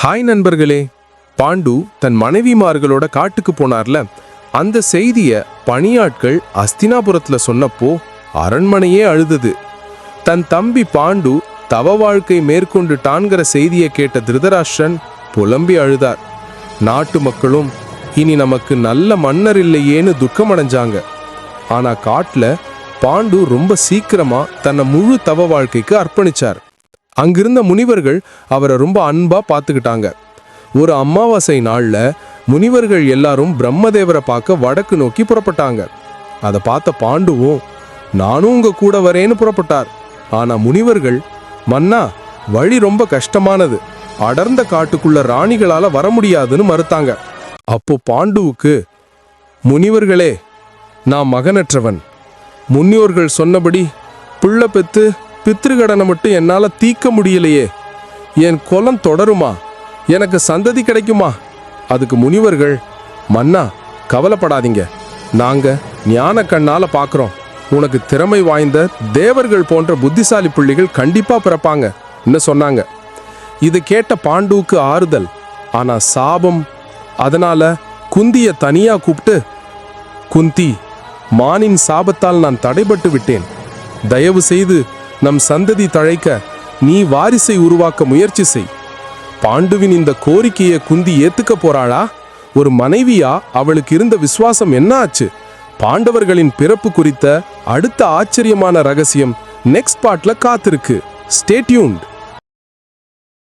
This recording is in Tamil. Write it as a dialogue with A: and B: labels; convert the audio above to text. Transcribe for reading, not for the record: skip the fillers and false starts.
A: ஹாய் நண்பர்களே, பாண்டு தன் மனைவிமார்களோட காட்டுக்கு போனார்ல, அந்த செய்திய பணியாட்கள் அஸ்தினாபுரத்துல சொன்னப்போ அரண்மனையே அழுதது. தன் தம்பி பாண்டு தவ வாழ்க்கை மேற்கொண்டுட்டான்கிற செய்தியை கேட்ட திருதராஷ்டிரன் புலம்பி அழுதார். நாட்டு மக்களும் இனி நமக்கு நல்ல மன்னர் இல்லையேன்னு துக்கமடைஞ்சாங்க. ஆனா காட்டுல பாண்டு ரொம்ப சீக்கிரமா தன்னை முழு தவ வாழ்க்கைக்கு அர்ப்பணிச்சார். அங்கிருந்த முனிவர்கள் அவரை ரொம்ப அன்பா பார்த்துக்கிட்டாங்க. ஒரு அமாவாசை நாள்ல முனிவர்கள் எல்லாரும் பிரம்மதேவரை பார்க்க வடக்கு நோக்கி புறப்பட்டாங்க. அதை பார்த்த பாண்டுவும் நானும் உங்க கூட வரேன்னு புறப்பட்டார். ஆனா முனிவர்கள், மன்னா, வழி ரொம்ப கஷ்டமானது, அடர்ந்த காட்டுக்குள்ள ராணிகளால வர முடியாதுன்னு மறுத்தாங்க. அப்போ பாண்டுவுக்கு, முனிவர்களே, நான் மகனற்றவன். முன்னோர்கள் சொன்னபடி பிள்ளை பெத்து பித்ருகடனை மட்டும் என்னால தீக்க முடியலையே, என் குலம் தொடருமா, எனக்கு சந்ததி கிடைக்குமா? அதுக்கு முனிவர்கள், மன்னா, கவலைப்படாதீங்க, நாங்க ஞான கண்ணால பாக்குறோம், உனக்கு திறமை வாய்ந்த தேவர்கள் போன்ற புத்திசாலி பிள்ளைகள் கண்டிப்பா பிறப்பாங்க சொன்னாங்க. இது கேட்ட பாண்டுவுக்கு ஆறுதல், ஆனா சாபம். அதனால குந்திய தனியா கூப்பிட்டு, குந்தி, மானின் சாபத்தால் நான் தடைபட்டு விட்டேன், தயவு செய்து நம் சந்ததி தழைக்க நீ வாரிசை உருவாக்க முயற்சி செய். பாண்டுவின் இந்த கோரிக்கையை குந்தி ஏத்துக்க போறாளா? ஒரு மனைவியா அவளுக்கு இருந்த விசுவாசம் என்ன ஆச்சு? பாண்டவர்களின் பிறப்பு குறித்த அடுத்த ஆச்சரியமான ரகசியம் நெக்ஸ்ட் பார்ட்ல காத்திருக்கு. Stay tuned.